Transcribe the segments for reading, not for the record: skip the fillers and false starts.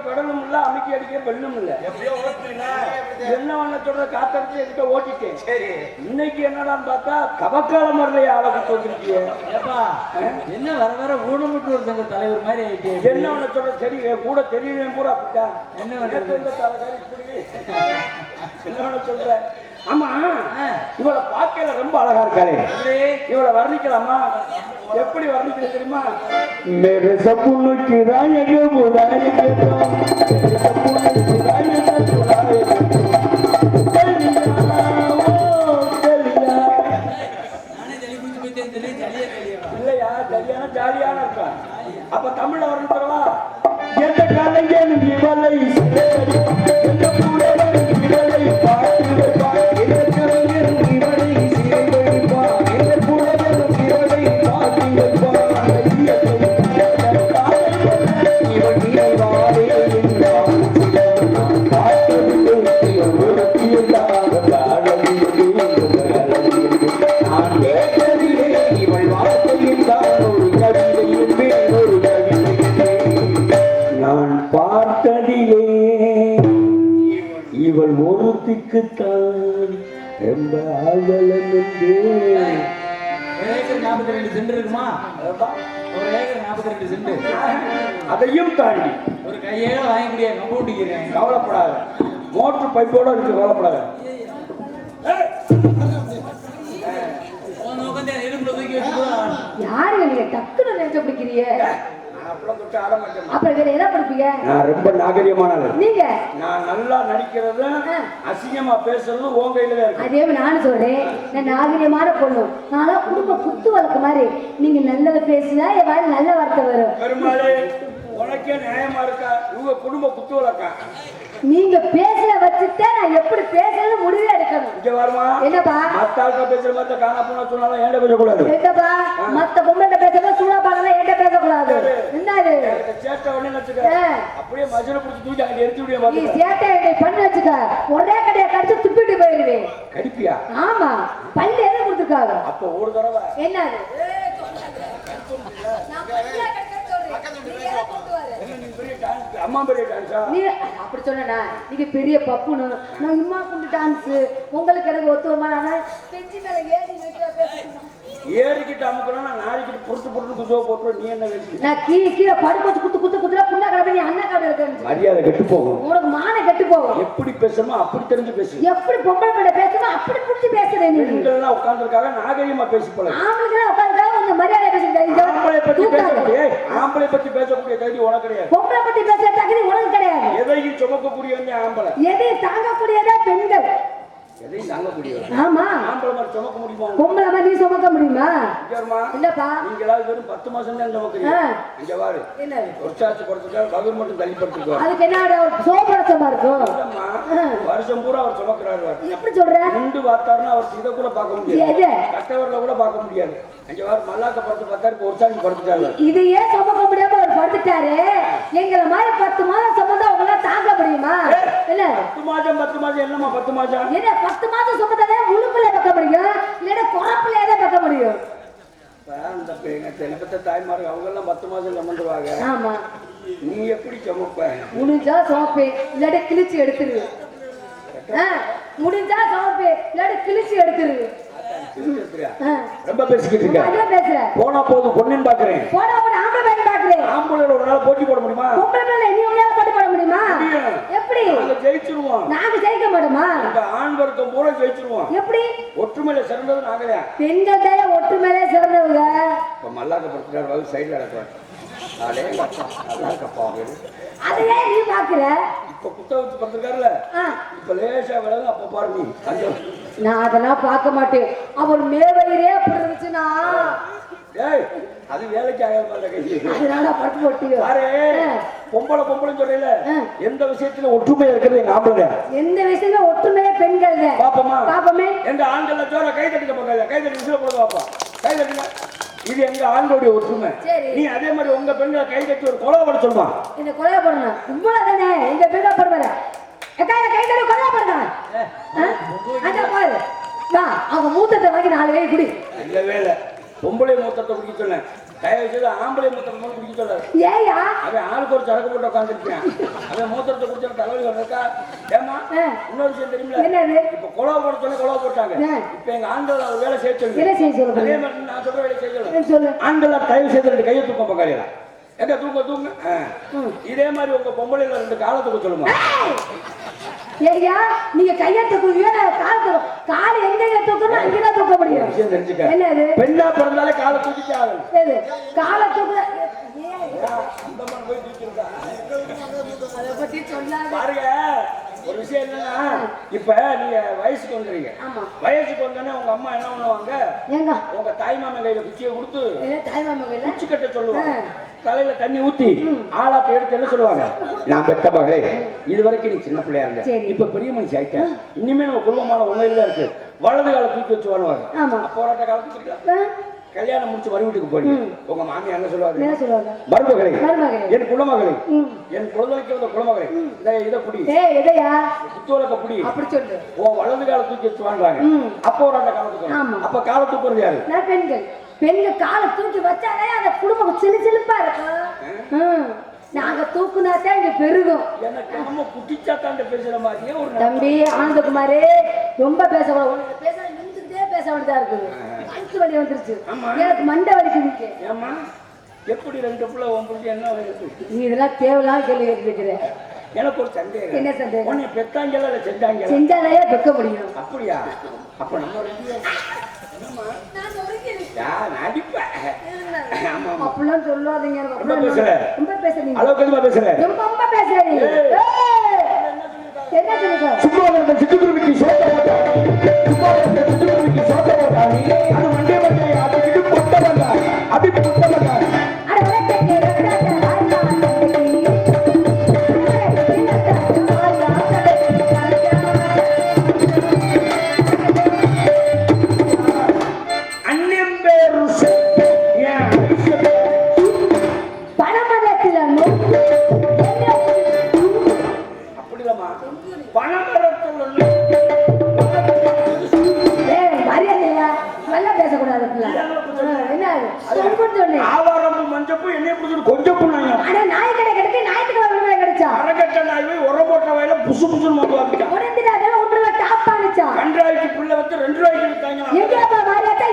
பெடலும் இல்ல, அமுக்கி அடிக்க பெல்லும் இல்ல. என்ன பண்ண சொல்ற, காத்தடிச்சு என்கிட்ட ஓட்டிட்டேன். சரி, இன்னைக்கு என்னடான்னு பார்த்தா கபக்கால மரலையே ஆளை கொடுத்து வந்துருக்கிய. என்ன வர வர ஊனமுட்டு ஒரு சங்க தலைவர் மாதிரி ஆயிட்டு. என்ன பண்ண சொல்ற, சரி கூட தெரியுவேன் பூரா அப்படித்தான். என்ன பண்ண என்ன பண்ண சொல்ற? ஆமா, இவளை பார்க்கல ரொம்ப அழகா இருக்காளே, இவளை வர்ணிக்கலாமா? எப்படி வர்ணிக்கிற தெரியுமா? மேரே சப்புனுக்கு ராயக புராயக இல்லையா, சரியான ஜாலியான இருக்கா. அப்ப தமிழ்ல வர்ணிக்கிறவா? எந்த கலைஞன் இவளை எந்த புலவன் இவளை பார்த்து வைப்பான், எந்த கலைஞன் இவளை சிறை வைப்பான், எந்த புலவன் இவளை பார்த்து வைப்பான், இவன் நினைவாரே என்றான் பார்த்தது நான் கேட்டதிலே இவள் வார்த்தையில் தான் ஒரு கவிதையின் மேல் ஒரு கவிதை நான் பார்த்ததிலே இவள் ஒருத்திக்குத்தான் ரொம்ப ஆகலம் என்று. 42 சென்ட் இருக்குமா? ஒரு ஏக்கர் 42 சென்ட். அதையும் தாண்டி ஒரு கையோட வாங்கக்கூடிய கம்பவுண்டிக்கிறேன். கவலைப்படாத, மோட்டர் பைப்போட இருக்கு, கவலைப்படாத. யாருங்க நீங்க டக்குன்னு நினைச்ச பிடிக்கிறீங்க? அப்புறம் வேற என்ன படிப்பீங்க? நான் ரொம்ப நாகரிகமானது. நீங்க நான் நல்லா நடிக்கிறது, அசிங்கமா பேசுறது உன் கையில தான் இருக்கு. அதே நானும் சொல்றேன், நான் நாகரிகமான பொண்ணு. நானா குடும்ப குத்து வழக்கு மாதிரி. நீங்க நல்லத பேசினா என் வாயில நல்ல வார்த்தை வரும். பெருமாளே, உனக்கே நியாயமா இருக்கா? இவங்க குடும்ப குத்து வழக்கா? நீங்க பேசல வச்சுட்டா நான் எப்படி பேசுறது முடிவே எடுக்கணும். இங்க வருமா? என்னப்பா மத்த ஆள்கிட்ட பேசுற மாதிரி காணா போனா சொன்னாலும் ஏன்ட பேசக்கூடாது. என்னப்பா மத்த பொம்பளை பேசுறது சூடா பாக்கலாம், ஏன்ட பேசக்கூடாது. என்னது சேட்டை ஒண்ணு வச்சுக்க, அப்படியே மஜில புடிச்சு தூக்கி அங்க எரிச்சு விடிய நீ சேட்டை பண்ணி வச்சுக்க, ஒரே கடையை கடிச்சு துப்பிட்டு போயிடுவேன். கடிப்பியா? ஆமா, பல்லு எதை கொடுத்துருக்காங்க. அப்ப ஒரு தடவை என்னது அம்மா பெரிய டான்ஸா? நீ அப்படி சொன்னா நீங்க பெரிய பப்புனு, நான் இம்மா குண்டு டான்ஸ் உங்களுக்கு எனக்கு ஒத்துவமா? பெஞ்சி மேல ஏறி ஏறிக்கிட்டு அமுக்கணும், நாளைக்கு பொறுத்து பொறுத்து குத்துவ போட்டு நீ என்ன வேலை? நான் கீழே படுக்க வச்சு குத்து குத்து குத்துறா புண்ணா கடை நீ அண்ணா கடை இருக்கு. மரியாதை கெட்டு போகும். உனக்கு மான கெட்டு போகும். எப்படி பேசணுமோ அப்படி தெரிஞ்சு பேசு. எப்படி பொம்பளை பிள்ளை பேசணுமோ அப்படி புடிச்சு பேசுறேன். நீ பெண்கள்லாம் உட்கார்ந்துருக்காங்க, நாகரிகமா பேசி போல. ஆம்பளைங்க உட்கார்ந்துருக்காங்க, கொஞ்சம் மரியாதை பேசுங்க. ஆம்பளை பத்தி பேசக்கூடிய, ஆம்பளை பத்தி பேசக்கூடிய தகுதி உனக்கு கிடையாது. பொம்பளை பத்தி பேசுற தகுதி உனக்கு கிடையாது. எதையும் சுமக்கக்கூடியவங்க ஆம்பளை, எதையும் தாங்கக்கூடியதா பெண்கள். எதையும் தாங்கக்கூடியவங்க. ஆமா, ஆம்பளை மாதிரி சுமக்க முடியுமா? பொம்பளை மாதிரி நீ சுமக்க முடியுமா? இல்லப்பா, நீங்க எல்லாரும் வெறும் 10 மாசம் தான் சுமக்கிறீங்க. இங்க பாரு, ஒருச்சாச்சு கொடுத்துட்டாரு, பகர் மட்டும் தள்ளிப்படுத்துவாரு. அதுக்கு என்ன சோபரசமா இருக்கும்? வருஷம் பூரா அவர் சுமக்கிறாரு. எப்படி சொல்ற? முண்டு பார்த்தாருன்னா அவர் இதை கூட பார்க்க முடியாது, கட்டவரில் கூட பார்க்க முடியாது. அங்க பாரு, மல்லாக்க படுத்து பார்த்தாரு, ஒருச்சாச்சு படுத்துட்டாரு. இதையே சுமக்க முடியாம அவர் படுத்துட்டாரு. எங்களை மாதிரி 10 மாதம் சுமந்தா உங்களால தாங்க முடியுமா? இல்ல 10 மாதம் என்னமா 10 மாதம்? என்ன 10 மாதம் சுமந்தாலே முழுப்பிள்ளைய பார்க்க முடியும், இல்லைன்னா குறப்பிள்ளையே தான் பார்க்க முடியும். அந்த தெளிப்பத்த தாய்மார்கள் அவங்க எல்லாம் 10 மாதம் சுமந்துருவாங்க. ஆமா, நீ எப்படி சுமப்ப? முடிஞ்சா சுமப்பேன், இல்லாட்டி கிழிச்சு எடுத்துரு. முடிஞ்சா சுமப்பேன், இல்லாட்டி கிழிச்சு எடுத்துரு. ரொம்ப பேசிக்கிட்டு இருக்க. போனா போதும், பொண்ணுன்னு பாக்குறேன். போனா போது ஆம்பளை பையன் பாக்குறேன். ஆம்பளையோட ஒரு நாள் போட்டி போட முடியுமா? பொம்பளை பிள்ளை நீ உங்களால போட்டி போட முடியுமா? எப்படி? நாங்க ஜெயிச்சிருவோம். நாங்க ஜெயிக்க மாட்டோமா? இந்த ஆண் வர்க்கம் பூரா ஜெயிச்சிருவோம். எப்படி? ஒற்றுமையில சிறந்தது நாங்களே. பெண்கள் தான் ஒற்றுமையிலே சிறந்தவங்க. இப்ப மல்லாக்க படுத்துட்டாரு, வந்து சைடுல நடக்குவார். அதையே நீ பாக்குற. இப்ப குத்த வச்சு படுத்துருக்காருல்ல, இப்ப லேசா விலகு. அப்ப பாரு நீ, நான் அதெல்லாம் பார்க்க மாட்டேன். அவர் மேவயிரே அப்படி இருந்துச்சுன்னா அது வேலைக்கு ஆகாது. அதனால படுத்து போட்டு பாரு, பொம்பளை சொல்றீல, எந்த விஷயத்துல ஒற்றுமையா இருக்கிறது எங்க ஆம்பளை. எந்த விஷயத்துல ஒற்றுமையா பெண்கள் பாப்போமா? பாப்போமே. எங்க ஆண்கள் ஜோர கை தட்டிக்க போங்க, கை தட்டி விசில போடுங்க பாப்பா, கை தட்டுங்க. இது எங்க ஆண்களுடைய ஒற்றுமை. நீ அதே மாதிரி உங்க பெண்களை கை தட்டி ஒரு கொலை போட சொல்லுமா? இந்த கொலை போடணும் கும்பலா தானே எங்க பெண்ணா போடுவாரு. கை தட்டி கொலை போடுங்க. அத பாரு, வா அவங்க மூத்தத்தை வாங்கி 4 கை குடி. இல்ல வேலை பொம்பளை மூத்தத்தை குடிக்க சொன்னேன். தயவு செய்து ஆம்பளை மூத்தத்தை மட்டும் குடிக்க சொல்லாது. ஏயா அவன் ஆளுக்கு ஒரு சரக்கு போட்டு உட்காந்துருக்கேன். அவன் மூத்தத்தை குடிச்ச தலைவலி வந்திருக்கா. ஏமா இன்னொரு விஷயம் தெரியுமில, என்னது இப்ப குழவை போட சொன்ன குழவை போட்டாங்க. இப்ப எங்க ஆண்கள் ஒரு வேலை செய்ய சொல்லுங்க. என்ன செய்ய சொல்லுங்க? அதே மாதிரி நான் சொல்ற வேலை செய்ய சொல்லுங்க. சொல்லு. ஆண்கள் தயவு செய்து 2 கையை தூக்கம் பக்காளியா எங்க தூங்க. இதே மாதிரி உங்க பொம்பளையில 2 காலத்துக்கு சொல்லுமா. ஏய்யா நீங்க கையை தூக்குவீங்க, காலை எங்க தூக்கணும் அங்கதான் தூக்க முடியும். விஷயம் தெரிஞ்சுக்க. என்னது பெண்ணா பிறந்தாலே காலை தூக்கிட்டு ஆகணும். எது காலை தூக்க அந்த மாதிரி போய் தூக்கிருக்கா. அதை பத்தி சொல்லாத. பாருங்க ஒரு விஷயம் என்னன்னா, இப்ப நீங்க வயசுக்கு வந்துறீங்க. வயசுக்கு வந்தோடனே உங்க அம்மா என்ன பண்ணுவாங்க, ஏங்க உங்க தாய் மாமன் கையில குச்சியை கொடுத்து தாய் மாமா கையில குச்சி கட்ட சொல்லுவாங்க. தலையில தண்ணி ஊத்தி ஆளாத்த எடுத்து என்ன சொல்லுவாங்க, நான் பெத்த மகளே இது வரைக்கும் நீ சின்ன பிள்ளையா இருந்த, இப்ப பெரிய மனுஷி ஆயிட்ட, இனிமே நம்ம குடும்பமான உண்மையில தான் இருக்கு, வலது கால தூக்கி வச்சு வருவாங்க. போராட்ட காலத்துக்கு கல்யாணம் முடிச்சு மறு வீட்டுக்கு போய் உங்க மாமியா என்ன சொல்லுவாங்க, மருமகளே என் குலமகளே என் குழந்தைக்கு வந்த குலமகளே இதை புடி புத்தோலக்க புடி அப்படி சொல்லு ஓ வலது கால தூக்கி வச்சு வாழ்றாங்க. அப்போ ஒரு அந்த காலத்துக்கு அப்ப கால தூக்குறது யாரு, பெண்கள் காலை தூக்கி வச்சாலே அந்த குடும்பம் சிலுப்பா இருக்கும். நாங்க தூக்குனாத்தான் இங்க பெருகும். எனக்கு நம்ம குட்டிச்சாத்தாண்ட பேசுற மாதிரியே ஒரு தம்பி ஆனந்தகுமாரே ரொம்ப பேசக்கூடாது. பேச நின்றுட்டே பேச வேண்டியதா இருக்குது. அழுத்து வலி வந்துருச்சு, எனக்கு மண்டை வலிக்குது. ஏமா எப்படி 2 பிள்ளை உங்களுக்கு என்ன வயசு, நீ இதெல்லாம் தேவையில்லாம கேள்வி கேட்டுக்கிற. எனக்கு ஒரு சந்தேகம். என்ன சந்தேகம்? உன்னை பெத்தாங்களா இல்ல செஞ்சாங்களா? செஞ்சாலே பெக்க முடியும். அப்படியா? அப்ப நம்ம அப்படிலாம் சொல்லாதீங்க. ரொம்ப பேசுறேன். அளவுக்கு அதிகமா பேசுறேன். ரொம்ப பேசுறேன். என்ன சொல்லுங்க? சுப்ரமணியன் சிட்டுக்குருவிக்கு சோத்த போட்டான். சுப்ரமணியன் சிட்டுக்குருவிக்கு சோத்த போட்டான். அது மண்டே அது பொட்ட வந்தான். அது பொட்ட வந்தான். அட வரட்டே கொஞ்சம் புண்ணாங்க. அட நாய் கடை கிடக்கு, நாய்க்கு விடுதலை கிடைச்சா. அரகட்ட நாய் போய் உர போட்ட வயல புசு புசுன்னு மொண்டு வந்துட்டான். உடனே 1 ரூபாய் டாப் ஆனிச்சா. 2 ரூபாய்க்கு புள்ள வந்து 2 ரூபாய்க்கு வித்தாங்க. எங்கப்பா மாரியாத்தா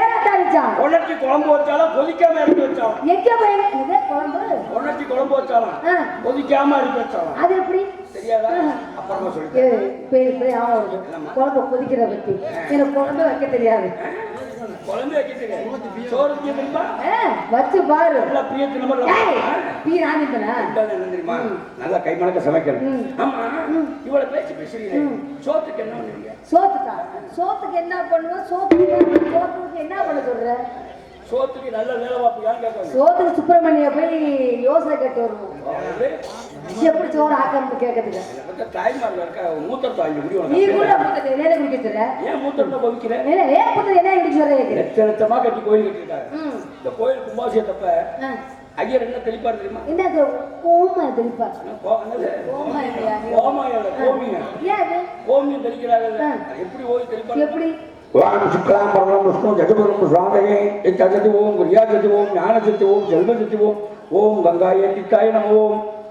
ஏறாத்தா ஆனிச்சா. ஒண்ணட்டி குழம்பு வச்சாலும் கொதிக்காம இறக்கி வச்சாலும். எங்க போய் இது குழம்பு? ஒண்ணட்டி குழம்பு வச்சாலும் கொதிக்காம இறக்கி வச்சாலும். அது எப்படி தெரியாதா? அப்புறமா சொல்லிட்டேன். பேய் ஆவது. குழம்பு கொதிக்கிற பத்தி. எனக்கு குழம்பு வைக்க தெரியாது. குழம்பு வைக்க தெரியாது. சோறு தெரியுமா? வச்சு பாரு. நல்லா பிரியத்து நம்ம பீ ராணிந்தனா. என்ன தெரியுமா? நல்லா கை மணக்க சமைக்கணும். ஆமா. இவ்வளவு பேசுறீங்க. சோத்துக்கு என்ன பண்ணுவீங்க? சோத்துக்கு என்ன பண்ணுவோம்? சோத்துக்கு என்ன பண்ண சொல்ற? சோத்துக்கு நல்ல வேலை பார்ப்பியான்னு கேட்பாங்க. சோத்துக்கு சுப்பிரமணிய போய் யோசனை கேட்டு வருவோம். எப்படி சோறு ஆக்கணும்னு கேட்கறதுக்கு தாய்மார்கள் இருக்கா, மூத்தத்தை வாங்கி முடியும். நீ கூட மூத்தத்தை என்ன குடிக்கிற? ஏன் மூத்தத்தை பவிக்கிறேன்? ஏன் மூத்தத்தை என்ன குடிச்சு வர? லட்சமா கட்டி கோயில் கட்டிருக்காங்க. இந்த கோயில் கும்பாசியத்தப்ப ஐயர் என்ன தெளிப்பாரு தெரியுமா? என்ன கோமா தெளிப்பார்? கோமியம் தெளிக்கிறாங்க. எப்படி ஓய் தெளிப்பாரு? எப்படி? ஓம் சுக்லாம் பரமம் விஷ்ணு ஜெகபரம் சுவாமயே சஜதி ஓம் குரியாஜதி ஓம் ஞானசக்தி ஓம் செல்வசக்தி ஓம் ஓம் கங்காய தித்தாய நம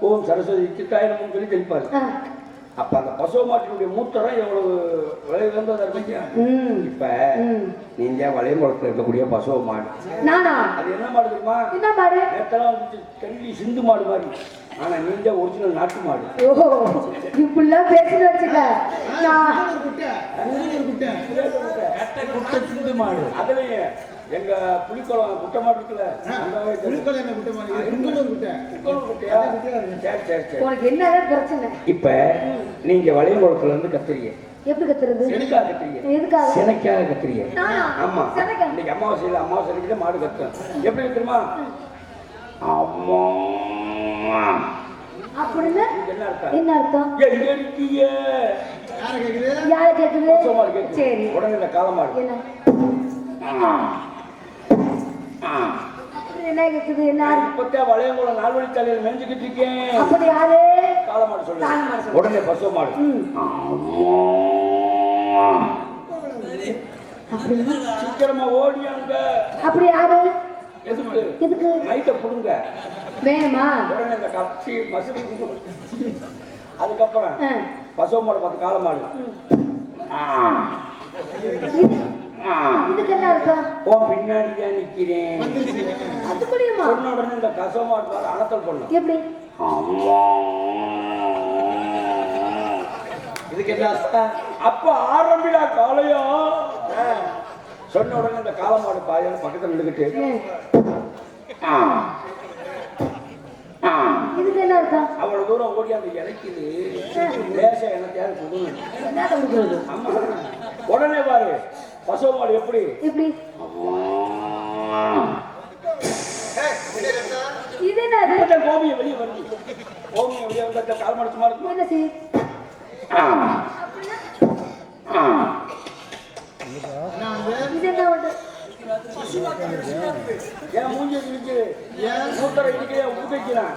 ஓம் சரஸ்வதி தித்தாய நமம் சொல்லி தெளிப்பாரு. அப்ப அந்த பசுவ மாட்டினுடைய மூத்தரம் எவ்வளவு விலை உயர்ந்ததா இருக்கு. இப்ப நீங்க வளையங்குளத்துல இருக்கக்கூடிய பசுவ மாடு, அது என்ன மாடு தெரியுமா? நேத்தெல்லாம் கல்லி சிந்து மாடு மாதிரி. ஆனா நீங்க ஒரிஜினல் நாட்டு மாடு. இப்படிலாம் பேசுன்னு வச்சுக்க. சிந்து மாடு. அதுலயே எங்க புலிக்குளம் குட்டை மாடு இருக்குல்ல, என்னதான் பிரச்சனை? இப்ப நீங்க வளையங்குளத்துல இருந்து கத்துறீங்க. எப்படி கத்துறது? எதுக்காக கத்துறீங்க? எதுக்காக? செனக்காக கத்துறீங்க. ஆமா, செனக்கா. இன்னைக்கு அமாவாசையில மாடு கத்தும். எப்படி தெரியுமா? அம்மா அப்படின்னு என்ன அர்த்தம்? எங்க இருக்கீங்க? யாரை கேக்குது? சரி, உடனே இந்த காலமாடு என்ன கேக்குது? என்ன இப்பதான் வளையங்குளம் 4 வழிச்சாலையில் மெஞ்சுக்கிட்டு இருக்கேன். அப்படி யாரு? காலமாடு சொல்லு. உடனே பசு மாடு அப்படின்னா சீக்கிரமா ஓடியாங்க. அப்படி யாரு எதுக்கு? எதுக்கு மைக்க புடுங்க. வேணுமா? உடனே இந்த கப்சி மசுரி அதுக்கப்புறம் பசு மாடு பார்த்து காளை மாடு. இதுக்கு என்ன அர்த்தம்? உன் பின்னாடி தான் நிக்கிறேன். அது முடியுமா? சொன்ன உடனே இந்த கச மாடு அனத்தல் பண்ணும். எப்படி? இதுக்கு என்ன அர்த்தம்? அப்ப ஆரம்பிடா காளையம். சொன்ன உடனே இந்த காளை மாடு பாதையில பக்கத்துல நின்றுக்கிட்டு இதுக்கு என்ன அர்த்தம்? அவ்வளவு தூரம் ஓடி அந்த இறக்குது லேச எனத்தையாவது கொடுக்கணும். என்னத்த கொடுக்குறது? ஆமா. உடனே பாரு பசு மாடு எப்படி எப்படி? இது என்னது? இப்பதான் கோமியம் வெளியே வருது. கோமியம் வெளியே வந்த கால் மாடு சும்மா இருக்கும். என்ன செய்ய? இது என்ன வந்து? ஏன் மூஞ்சி இருக்கு? ஏன் மூத்தரை இடிக்கையா உதைக்கிறான்?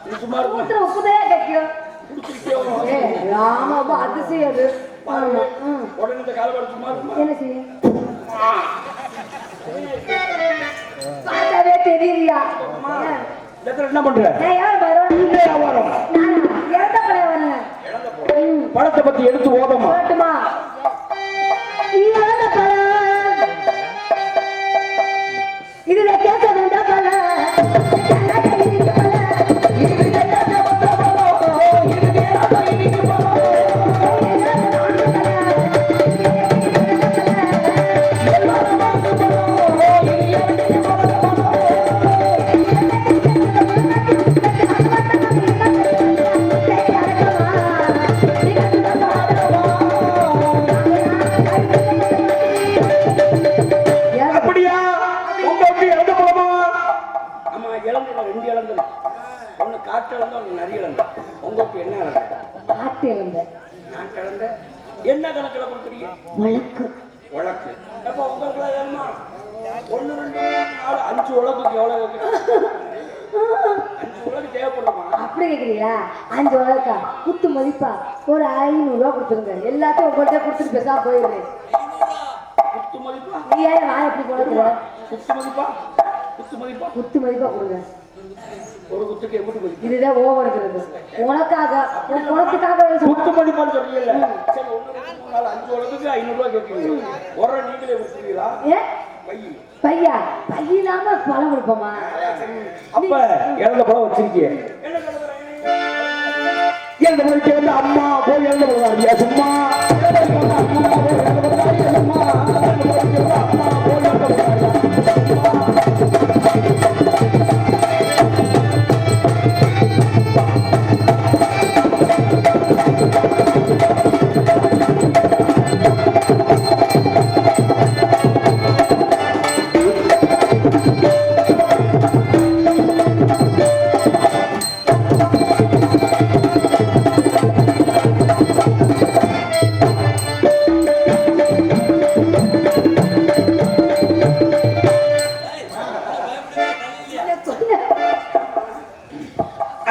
நீ சும்மா இருக்கும். மூத்திரம் உப்புதையா கைக்கும். குடிச்சிருக்கே. ஆமாப்பா, அதிசயம் அது. ஆமா. உடனே இந்த கால் மாடு சும்மா இருக்குமா? என்ன செய்ய? பார்த்தாவே தெரியலையா? என்ன பண்ற? நான் யார் வரோம்? வியாபாரம். நானா? இறந்த பழைய வரேன். பணத்தை பத்தி எடுத்து ஓதமா? சொல்லட்டுமா? இறந்த பழம். இதுல கேட்க வேண்டாம் பழம். என்ன கணக்கில் கொடுக்குறீங்க? வழக்கு. வழக்கு. அப்ப உங்களுக்கு வேணுமா? 1 2 3 4 5 உலகுக்கு எவ்வளவு? 5 உலகு தேவைப்படுமா? அப்படி கேக்குறீங்களா? 5 வழக்கா? குத்து மதிப்பா ஒரு 500 ரூபா கொடுத்துருங்க. எல்லாத்தையும் உங்கள்கிட்ட கொடுத்துட்டு பேசாம போயிடுறேன். குத்து மதிப்பா? நீ ஏன் நான் எப்படி போடுற? குத்து மதிப்பா? குத்து மதிப்பா? குத்து மதிப்பா கொடுங்க. ஒரு குத்துக்கு எப்படி மதிப்பு? இதுதான் ஓவர் இருக்கிறது. உனக்காக உன் குணத்துக்காக குத்து மதிப்பான்னு சொல்றீங்கல்ல. சரி 1 2 3 4 5 உலகுக்கு 500 ரூபாய் கேட்குறீங்க. ஒரு நீங்களே கொடுத்துருவீங்களா? ஏன் பையா பையிலாம பழம் கொடுப்போமா? அப்ப இறந்த பழம் வச்சிருக்கீங்க. இறந்த பழம் வந்து அம்மா போய் இறந்த பழம் சும்மா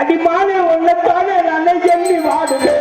அடிமானே ஒன்னத்தானே நானே எண்ணி வாடுவேன்.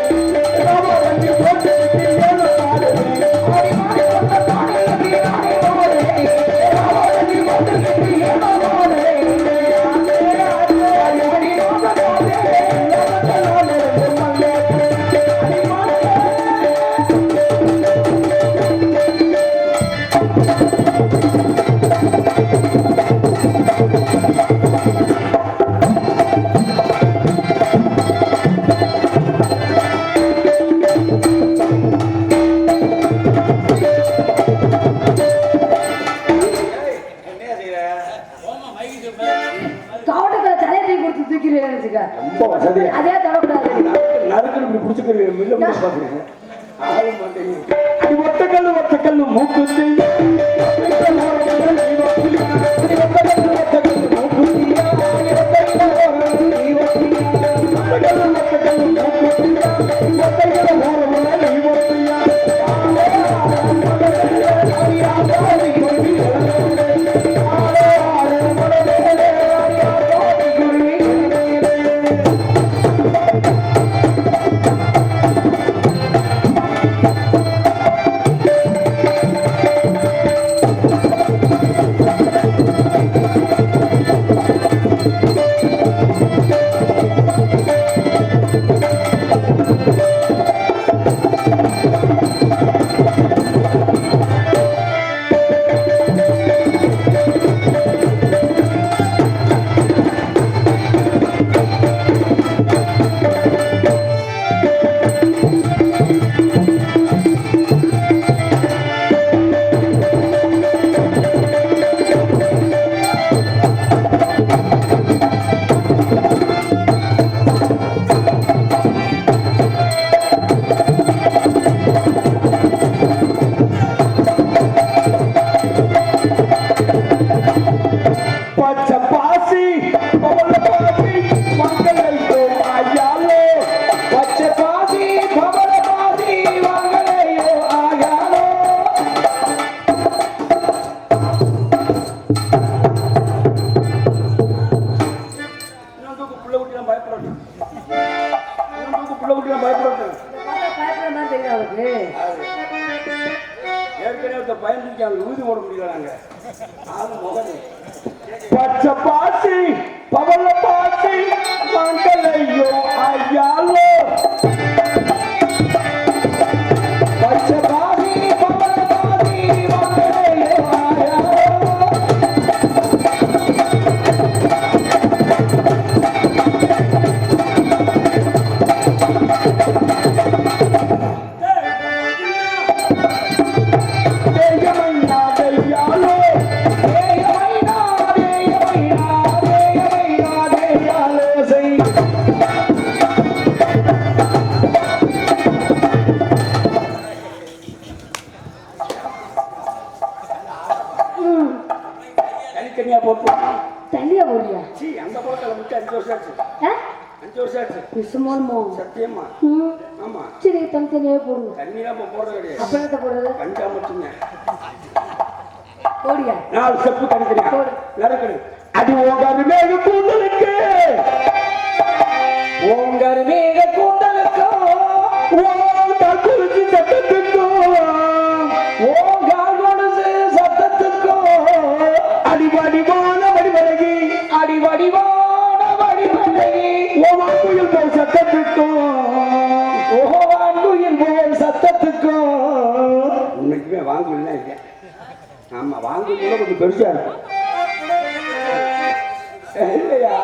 ரொம்ப வசதி. அதே தொடக்கூடாது. நறுக்கு இப்படி பிடிச்சிக்கிறீங்க. மில்ல முடிச்சு பாக்குறீங்க. ஆக மாட்டேங்குது. அடி ஒட்டக்கல்லு மூக்குத்தி பச்சை பாதி பவள பாதி வாங்கலையோ ஆயாலோ புள்ள குட்டிலாம் பயப்படணும் புள்ள குட்டிலாம் பயப்படணும் பயப்பட மாதிரி தெரியும் அவருக்கு. ஏற்கனவே பயந்துக்கு அவங்க ஊதி போட முடியல நாங்க ஆளு முகது பச்சை பாசி பவள பாசி வாங்கலையோ ஆயாலோ பச்சை பாசி பவள பாசி வாங்கலையோ ஆயாலோ தனித்தனியா போட்டு தனியா போறியா? அந்த பழத்தில் விட்டு 5 வருஷம் ஆச்சு 5 வருஷம் ஆச்சு விசுமானமோ சத்தியமா ஆமா சரி தனித்தனியாவே போடுங்க. தண்ணியெல்லாம் இப்போ போடுறது கிடையாது அப்புறம் என்ன போடுறது? கஞ்சா மட்டும்தான் போடியா 4 ஸ்டெப்பு தனித்தனியா போடு. நடக்குது அது ஓங்காரு மேக கூந்தலுக்கு ஓங்காரு மேக கூந்தலுக்கு ஓங்கார் குறிச்சி சத்தத்துக்கும் ஓங்கார் கொடுசு சத்தத்துக்கும் அடிவடிவான வடிவழகி அடிவடிவான வடிவழகி ஓவான் குயில் போல் சத்தத்துக்கும் ஓவான் குயில் போல் சத்தத்துக்கும் உண்மைக்குமே வாங்குலாம் இல்லை ஆமா வாங்கு கூட கொஞ்சம் பெருசா இருக்கும் இல்லையா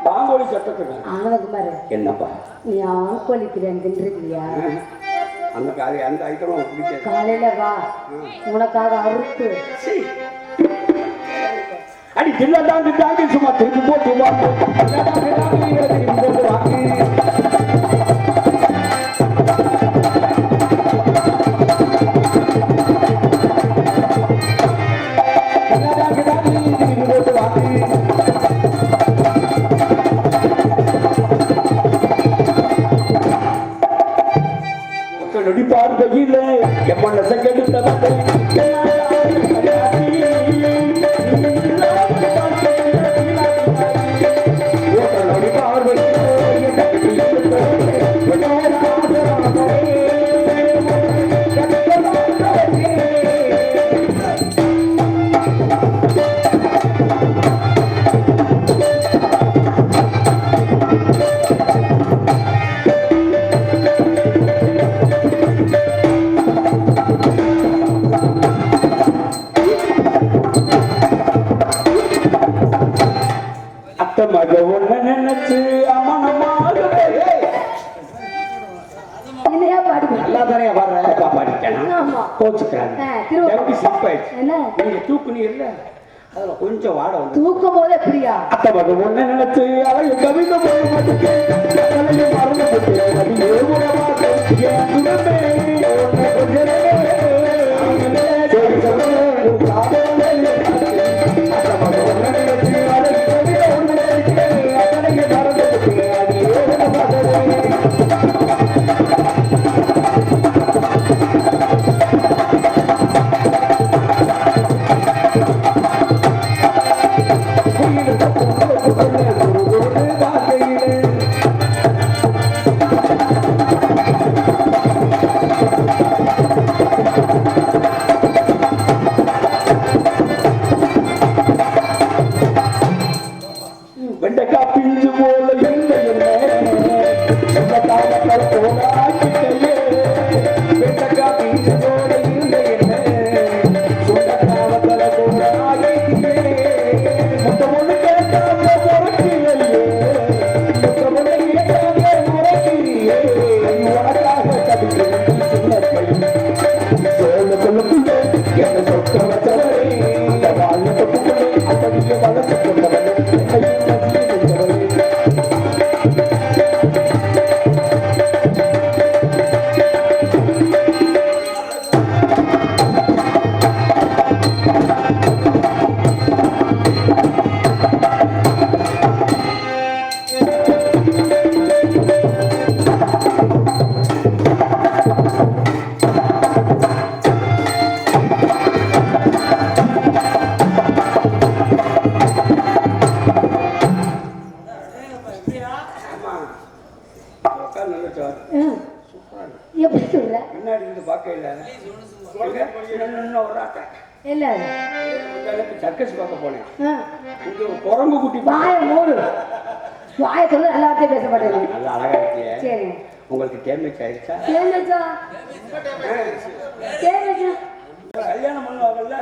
வாங்கோலி சட்டத்துக்கு ஆனந்தகுமார் என்னப்பா நீ ஆண்கோழி பிரியாணி தின்றுருக்கியா? அந்த ஐட்டமும் உனக்கு பிடிக்காது காலையில வா உனக்காக அறுத்து அடி தில்ல தாண்டி தாண்டி சும்மா திருப்பி போட்டு வாக்கு திருப்பி போட்டு வாக்கு நொடிப்பார்வையில எம்மன செகெடுத்தவத்தை மக ஒண்ணு நினைச்சு அமனமாக என்னையா பாடுங்க? நல்லா தானே வர்ற பாடிட்டேன் ஆமா கோச்சுக்கிறாங்க எப்படி ஸ்லிப் ஆயிடுச்சு என்ன நீங்க தூக்குனீர்ல அதுல கொஞ்சம் வாட வந்து தூக்கும் போதே பிரியா அத்த மக ஒண்ணு நினைச்சு அவள் கவிதை போய் மாட்டுக்கு மறந்து போட்டு அது ஏவுடமாக என் துணமே ஒண்ணு கொஞ்சமே வெண்டைக்காய் பிஞ்சு போல இல்லை வெண்டைக்காய் போனாக்கிட்டையே வெண்டைக்காய் பிஞ்சு போல இல்லை சுண்டக்காவத்தல போனாக்கிட்டே முட்டை ஒண்ணு கேட்டாங்க முறைக்கிறையே முட்டை ஒண்ணு கேட்டாங்க முறைக்கிறியே உனக்காக கடிக்கிறேன் சின்ன பையன் சோழ சொல்லுக்குள்ளே என்ன சொக்க வச்சவரே இந்த வாழ்ந்த தொட்டுக்குள்ளே அப்படியே வளர்த்து கொண்டவரே எப்படி சொல்ற? முன்னாடி இருந்து பார்க்கல ஒரு ஆட்டை இல்ல சர்க்கஸ் பார்க்க போனேன். இங்க ஒரு குரங்கு குட்டி வாய மூடு. வாய சொல்ல எல்லாத்தையும் பேச மாட்டேன். நல்லா அழகா இருக்கியே. சரி. உங்களுக்கு டேமேஜ் ஆயிடுச்சா? கல்யாணம் பண்ணுவாங்கல்ல,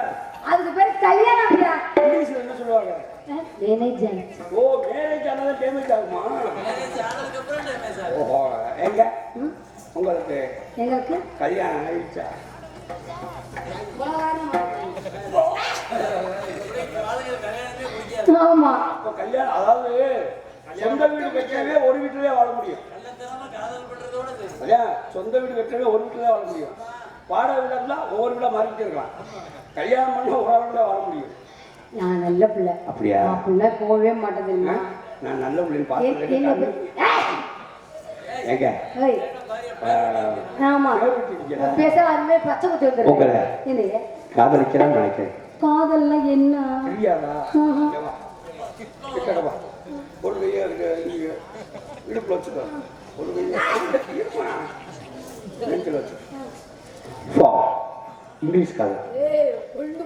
அதுக்கு பேர் கல்யாணம். இங்கிலீஷ்ல என்ன சொல்லுவாங்க? மேரேஜ். ஓ, மேரேஜ் ஆனது டேமேஜ் ஆகுமா? ஓஹோ, எங்க உங்களுக்கு கல்யாணம் ஆயிடுச்சா? ஆமா. கல்யாணம் அதாவது சொந்த வீடு கட்டவே ஒரு வீட்டிலே வாழ முடியும். சொந்த வீடு கட்டவே ஒரு வீட்டிலே வாழ முடியும். வாடகை வீடுனா ஒவ்வொரு வீடா மாறிக்கிட்டே இருக்கலாம். கல்யாணம் பண்ண ஒரு ஆள் வாழ முடியும். நான் நல்ல பிள்ளை. அப்படியா? பிள்ளை போகவே மாட்டேன் தெரியுமா? நான் நல்ல பிள்ளைன்னு பார்த்து ஏங்க ஆமா பேச அதுமே பச்சை குத்தி வந்துருக்கேன். காதலிக்கிறான்னு நினைக்கிறேன். காதல்லாம் என்ன தெரியாதா? ஒரு கையா இருக்கு, இடுப்புல வச்சுக்கோ. ஒரு கையா இங்கிலீஷ் காதல்.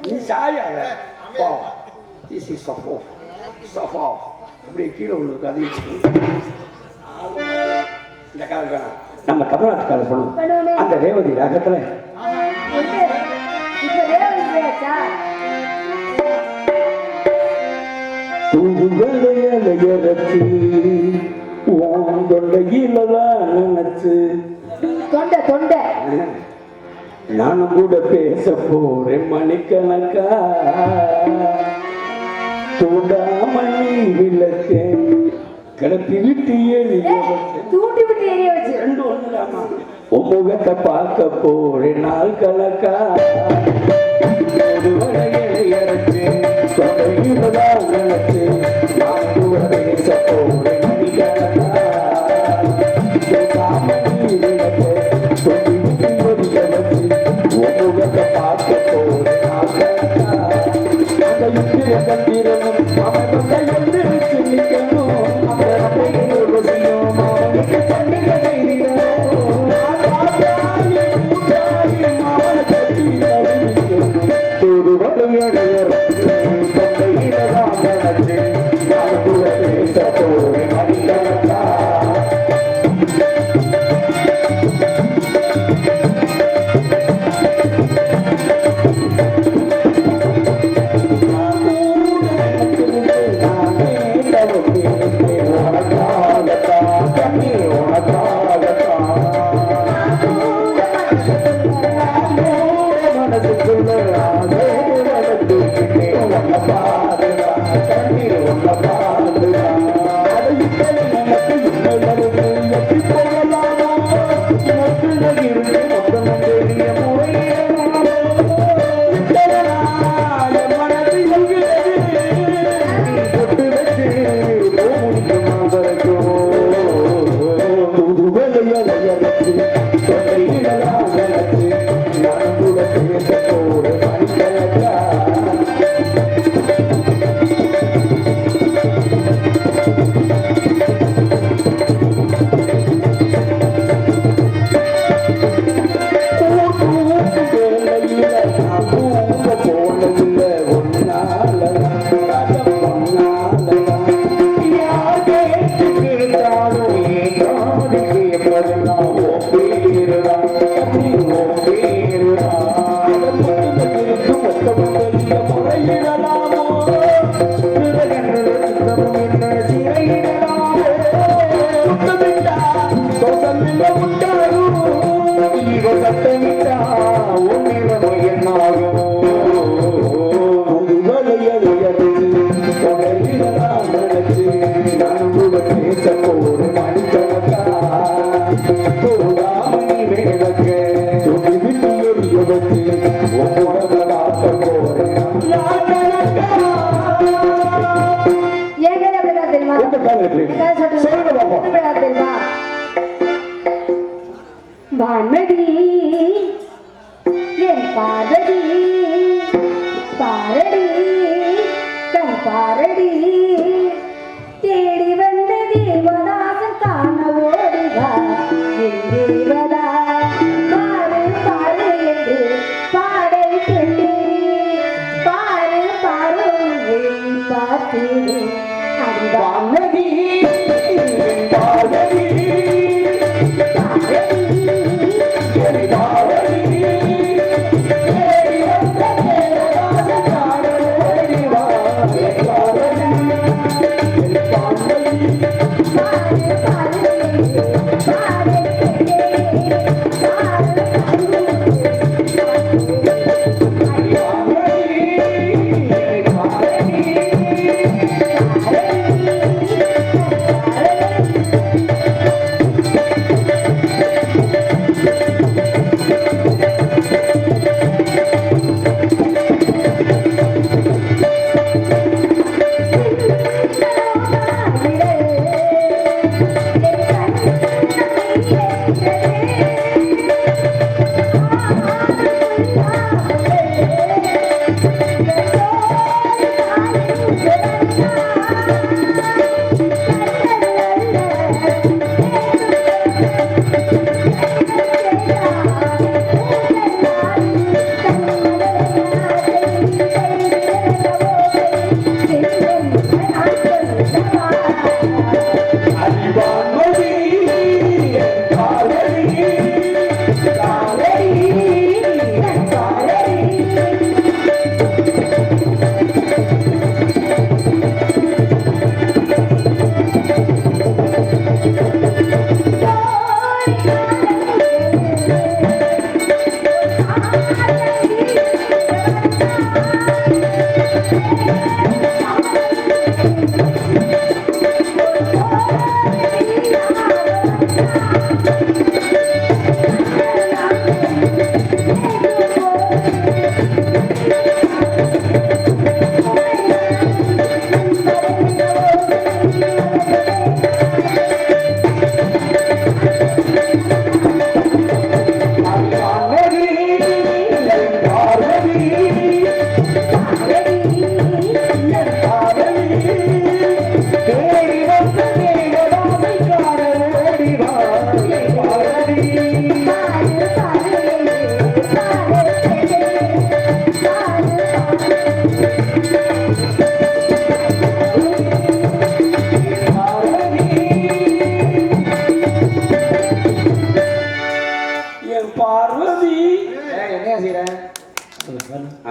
நீ சாயாத அப்படியே கீழே விழுக்கு. அது இந்த காதல் வேணாம். நம்ம தமிழ்நாட்டு காதல் பண்ணுவோம். அந்த ரேவதி ராகத்துல நானும் கூட பேச போறேன் மணிக்கணக்கா. தூண்டாமணி விளக்கு கிளப்பி விட்டு தூண்டி விட்டு எரிய வச்சு ரெண்டு ஒண்ணுலாமா. முகத்தை பார்க்க போறேன் நாள் கணக்கா. இறச்சு தொகையில்தான் நினைச்சு நான் கூட பேச போறேன் மணிக்கணக்கா. தூண்டாமணி விளக்கு முகத்தை பார்க்க போறேன் நாள் கணக்கா. அந்த யுத்திர தந்திரமும் அவன் எழுந்து நிற்கணும். வான்மதி என் பாதடி பாரடி கண் பாரடி தேடி வந்த தேவதாசன் காண ஓடிவா செய்வதா பாரு பாரு என்று பாடல் சொல்லி பாரு பாரு பார்த்து வானதி பாதவி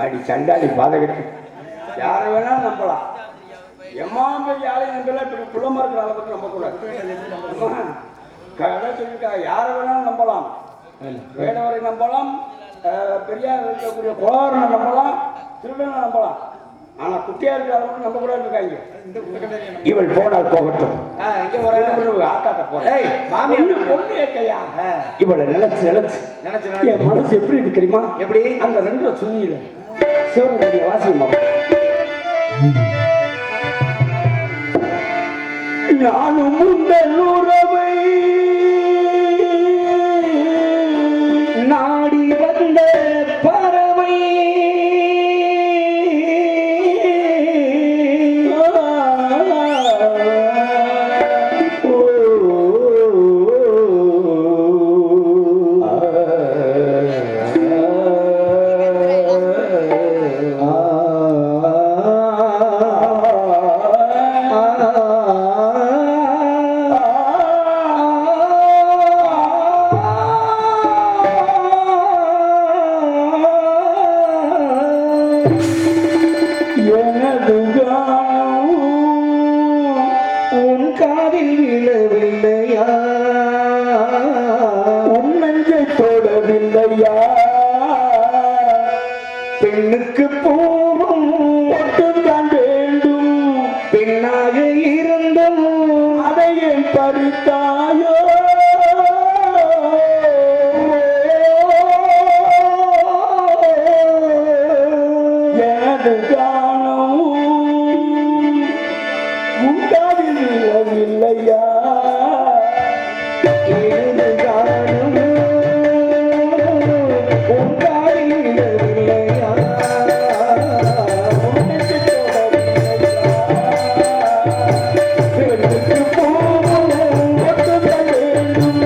அடி சண்டாடி பாதகத்து யாரை வேணாலும் நம்பலாம். எம்மாங்க யாரையும் நம்பலாம். இப்படி குளமா இருக்கிற அளவுக்கு நம்பக்கூடாது. கடை சொல்லியிருக்கா யாரை வேணாலும் நம்பலாம். வேடவரை நம்பலாம், பெரியார் இருக்கக்கூடிய குளவரனை நம்பலாம், திருடனை நம்பலாம். ஆனா குட்டியா இருக்கிற அளவுக்கு நம்ப கூட இருக்காங்க. இவள் போனால் போகட்டும். ஆட்டாட்ட போறேன் இவளை நினைச்சு என் மனசு எப்படி இருக்கு தெரியுமா? எப்படி அந்த ரெண்டு சுனியில சிவனுடைய வாசியம் நானும் உங்கள் உறவை நாடி வந்த பறவை பெண்ணுக்கு போகும் ஒட்டுதான் வேண்டும். பெண்ணாக இருந்தும் அதை என் பறித்தாயோ. எனது காணும் உண்டாவில் இல்லையா? எனது காணும் போகும் ஒட்டுதான் வேண்டும்.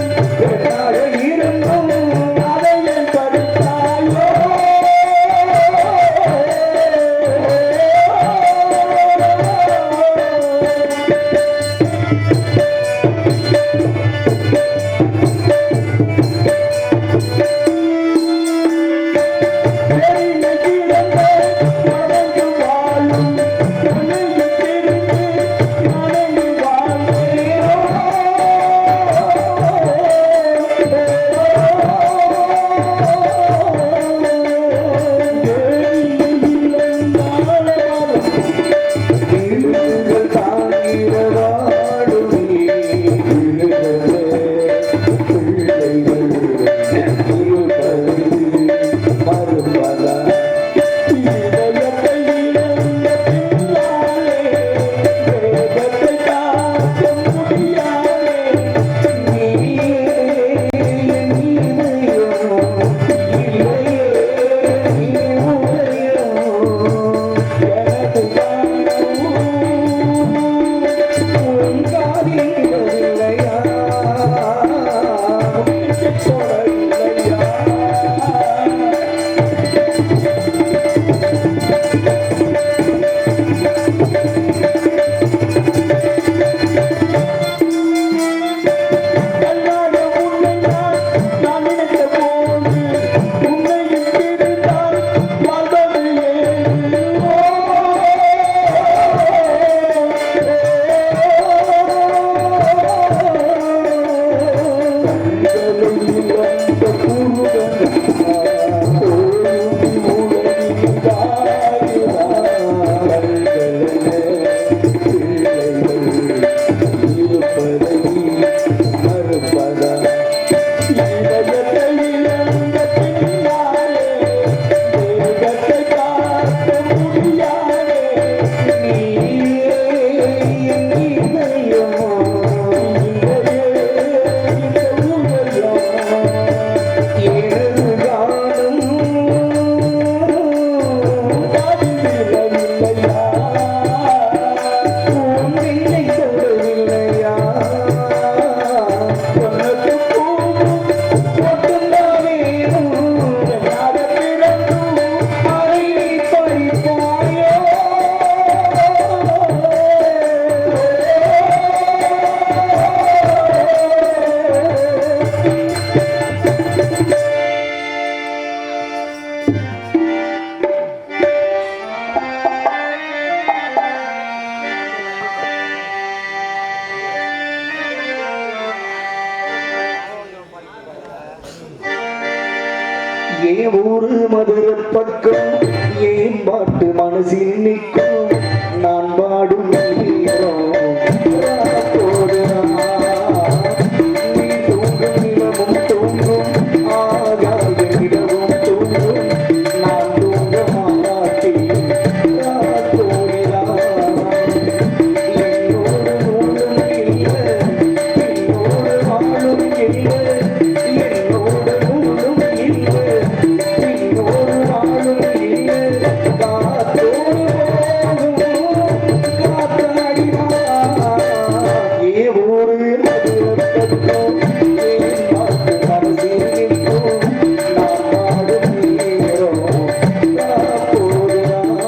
ஏன் ஊரு மதுரை பக்கம் ஏன் பாட்டு மனசில் நிற்கும் நான் பாடும் நேரம் போடுறான் நீ தூங்கும் நிலமும் தூங்கும் ஆகாய நிலவும் தூங்கும் நான் தூங்க மாட்டேன் தோழிதான் என்னோடு நூலும் இல்லை என்னோடு வாழும் இல்லை என்னோடு நூலும் இல்லை என்னோடு வாழும் இல்லை காத்தோடு போகும் காத்தாடிவா ஏ ஊரு மதுரத்தோ ஏன் மாட்டு மனசில் நிற்கும் நான் பாடும் நேரம் போடுறான்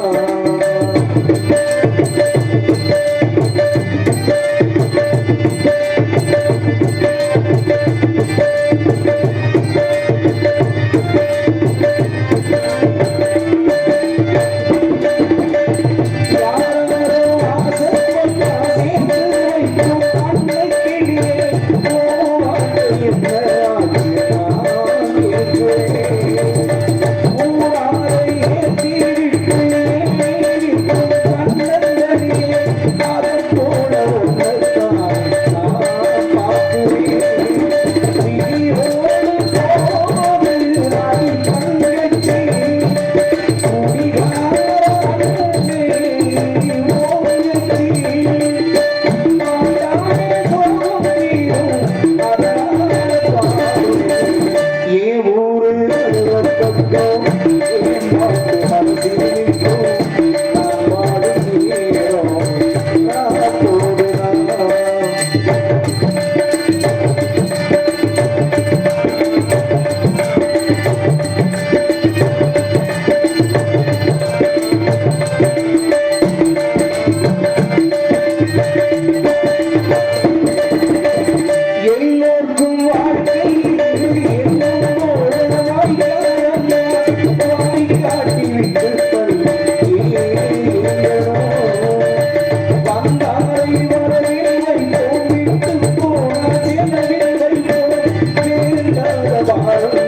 எல்லோருக்கும் வாழ்க்கை காட்டி விட்டு வந்தாரை வரவில்லை விட்டு போன செல்லவில்லை வேண்டாத வாழும்